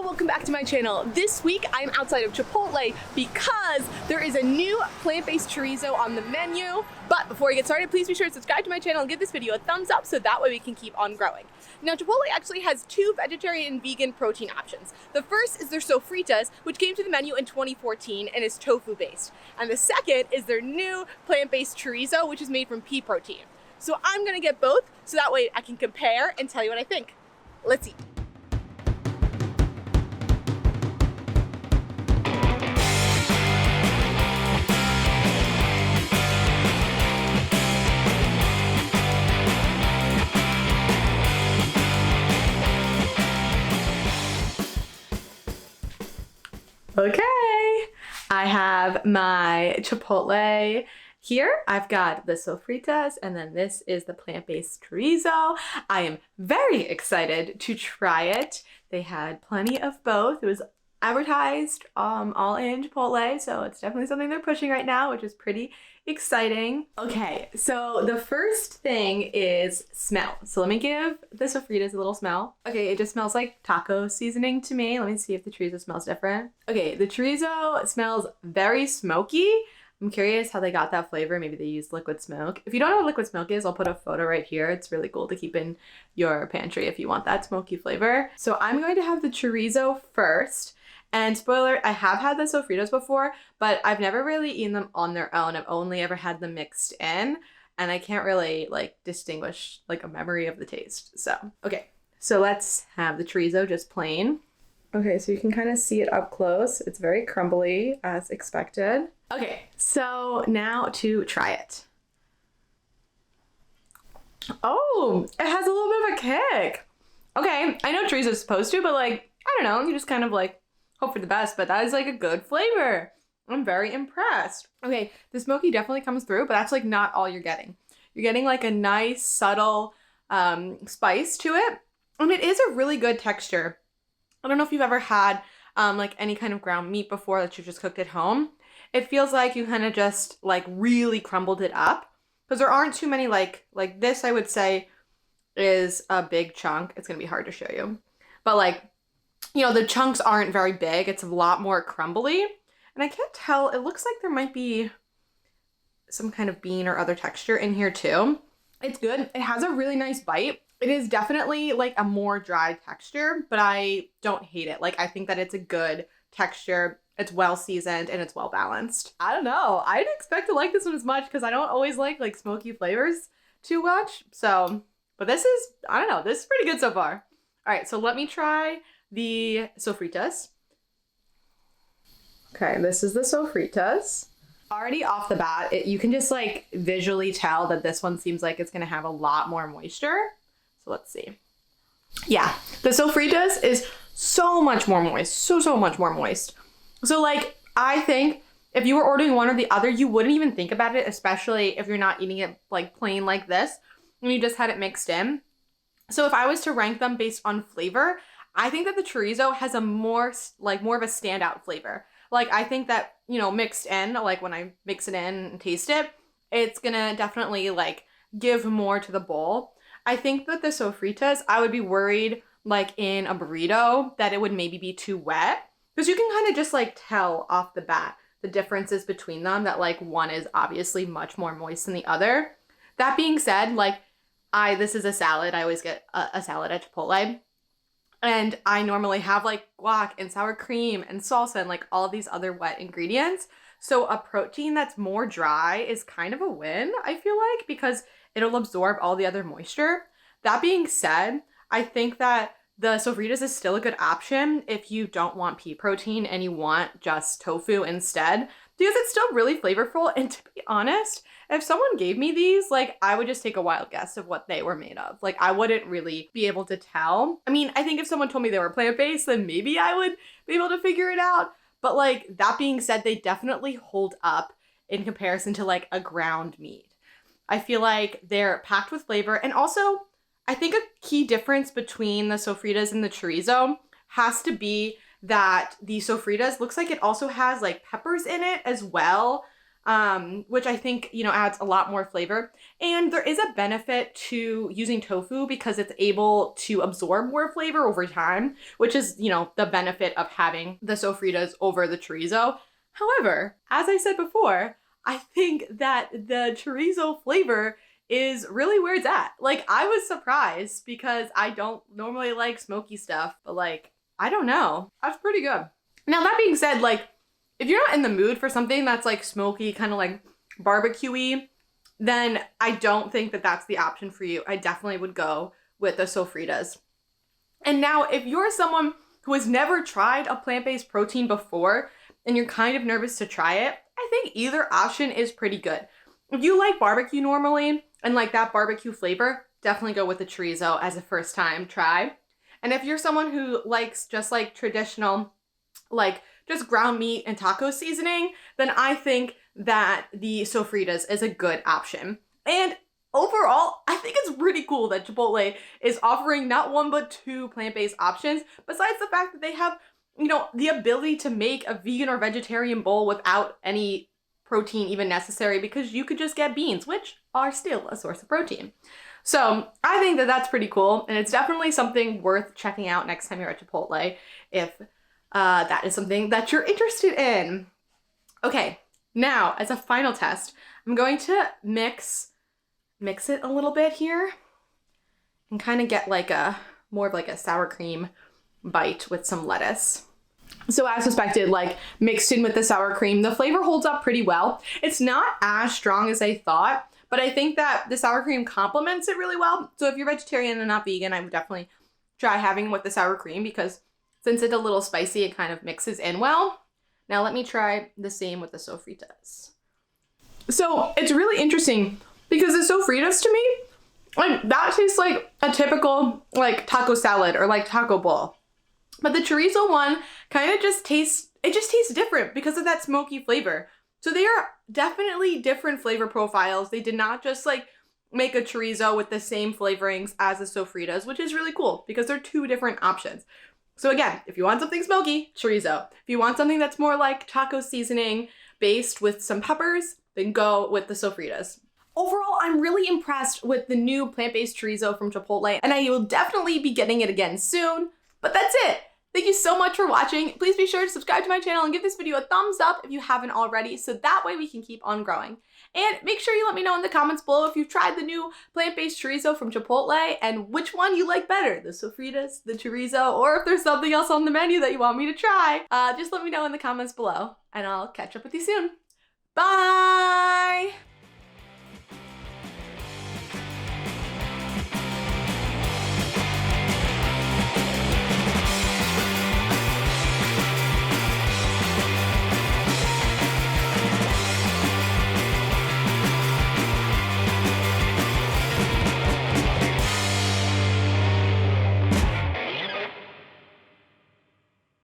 welcome back to my channel. This week I'm outside of Chipotle because there is a new plant-based chorizo on the menu. But before we get started, please be sure to subscribe to my channel and give this video a thumbs up so that way we can keep on growing. Now, Chipotle actually has two vegetarian and vegan protein options. The first is their sofritas, which came to the menu in 2014 and is tofu based. And the second is their new plant-based chorizo, which is made from pea protein. So I'm gonna get both so that way I can compare and tell you what I think. Let's eat. Okay, I have my Chipotle here. I've got the sofritas and then this is the plant-based chorizo. I am very excited to try it. They had plenty of both. It was advertised all in Chipotle, so it's definitely something they're pushing right now, which is pretty exciting. Okay, so the first thing is smell. So let me give the sofritas a little smell. Okay, it just smells like taco seasoning to me. Let me see if the chorizo smells different. Okay, the chorizo smells very smoky. I'm curious how they got that flavor. Maybe they used liquid smoke. If you don't know what liquid smoke is, I'll put a photo right here. It's really cool to keep in your pantry if you want that smoky flavor. So I'm going to have the chorizo first. And spoiler, I have had the sofritas before, but I've never really eaten them on their own. I've only ever had them mixed in, and I can't really like distinguish like a memory of the taste. So, okay, so let's have the chorizo just plain. Okay, so you can kind of see it up close. It's very crumbly as expected. Okay, so now to try it. Oh, it has a little bit of a kick. Okay, I know chorizo is supposed to, but like, I don't know, you just kind of like hope for the best, but that is like a good flavor. I'm very impressed. Okay, the smoky definitely comes through, but that's like not all you're getting. You're getting like a nice subtle spice to it, and it is a really good texture. I don't know if you've ever had like any kind of ground meat before that you've just cooked at home. It feels like you kind of just like really crumbled it up, because there aren't too many like this. I would say is a big chunk. It's gonna be hard to show you, but like, you know, the chunks aren't very big. It's a lot more crumbly. And I can't tell, it looks like there might be some kind of bean or other texture in here too. It's good. It has a really nice bite. It is definitely like a more dry texture, but I don't hate it. Like, I think that it's a good texture. It's well seasoned and it's well balanced. I don't know. I didn't expect to like this one as much because I don't always like smoky flavors too much. So, but this is, I don't know, this is pretty good so far. All right, so let me try the sofritas. Okay, this is the sofritas. Already off the bat, you can just like visually tell that this one seems like it's gonna have a lot more moisture. So let's see. Yeah, the sofritas is so much more moist, so much more moist. So like, I think if you were ordering one or the other, you wouldn't even think about it, especially if you're not eating it like plain like this, and you just had it mixed in. So if I was to rank them based on flavor, I think that the chorizo has a more of a standout flavor. Like, I think that, you know, mixed in, like when I mix it in and taste it, it's gonna definitely like give more to the bowl. I think that the sofritas, I would be worried like in a burrito that it would maybe be too wet, because you can kind of just like tell off the bat the differences between them, that like one is obviously much more moist than the other. That being said, like this is a salad. I always get a salad at Chipotle. And I normally have like guac and sour cream and salsa and like all of these other wet ingredients. So a protein that's more dry is kind of a win, I feel like, because it'll absorb all the other moisture. That being said, I think that the sofritas is still a good option if you don't want pea protein and you want just tofu instead, because it's still really flavorful. And to be honest, if someone gave me these, like, I would just take a wild guess of what they were made of. Like, I wouldn't really be able to tell. I mean, I think if someone told me they were plant-based, then maybe I would be able to figure it out. But like, that being said, they definitely hold up in comparison to like a ground meat. I feel like they're packed with flavor. And also, I think a key difference between the sofritas and the chorizo has to be that the sofritas looks like it also has like peppers in it as well. which I think, you know, adds a lot more flavor. And there is a benefit to using tofu because it's able to absorb more flavor over time, which is, you know, the benefit of having the sofritas over the chorizo. However, as I said before, I think that the chorizo flavor is really where it's at. Like, I was surprised because I don't normally like smoky stuff, but like, I don't know. That's pretty good. Now, that being said, like, if you're not in the mood for something that's like smoky, kind of like barbecue-y, then I don't think that that's the option for you. I definitely would go with the sofritas. And now, if you're someone who has never tried a plant-based protein before and you're kind of nervous to try it, I think either option is pretty good. If you like barbecue normally and like that barbecue flavor, definitely go with the chorizo as a first time try. And if you're someone who likes just like traditional, like just ground meat and taco seasoning, then I think that the sofritas is a good option. And overall, I think it's pretty cool that Chipotle is offering not one but two plant-based options, besides the fact that they have, you know, the ability to make a vegan or vegetarian bowl without any protein even necessary, because you could just get beans, which are still a source of protein. So I think that that's pretty cool, and it's definitely something worth checking out next time you're at Chipotle if that is something that you're interested in. Okay, now as a final test, I'm going to mix it a little bit here and kind of get like a more of like a sour cream bite with some lettuce. So as suspected, like mixed in with the sour cream, the flavor holds up pretty well. It's not as strong as I thought, but I think that the sour cream complements it really well. So if you're vegetarian and not vegan, I would definitely try having it with the sour cream, because since it's a little spicy, it kind of mixes in well. Now let me try the same with the sofritas. So it's really interesting because the sofritas to me, like that tastes like a typical like taco salad or like taco bowl. But the chorizo one kind of just tastes different because of that smoky flavor. So they are definitely different flavor profiles. They did not just like make a chorizo with the same flavorings as the sofritas, which is really cool because they're two different options. So again, if you want something smoky, chorizo. If you want something that's more like taco seasoning based with some peppers, then go with the sofritas. Overall, I'm really impressed with the new plant-based chorizo from Chipotle, and I will definitely be getting it again soon. But that's it. Thank you so much for watching. Please be sure to subscribe to my channel and give this video a thumbs up if you haven't already, so that way we can keep on growing. And make sure you let me know in the comments below if you've tried the new plant-based chorizo from Chipotle and which one you like better, the sofritas, the chorizo, or if there's something else on the menu that you want me to try. Just let me know in the comments below, and I'll catch up with you soon. Bye!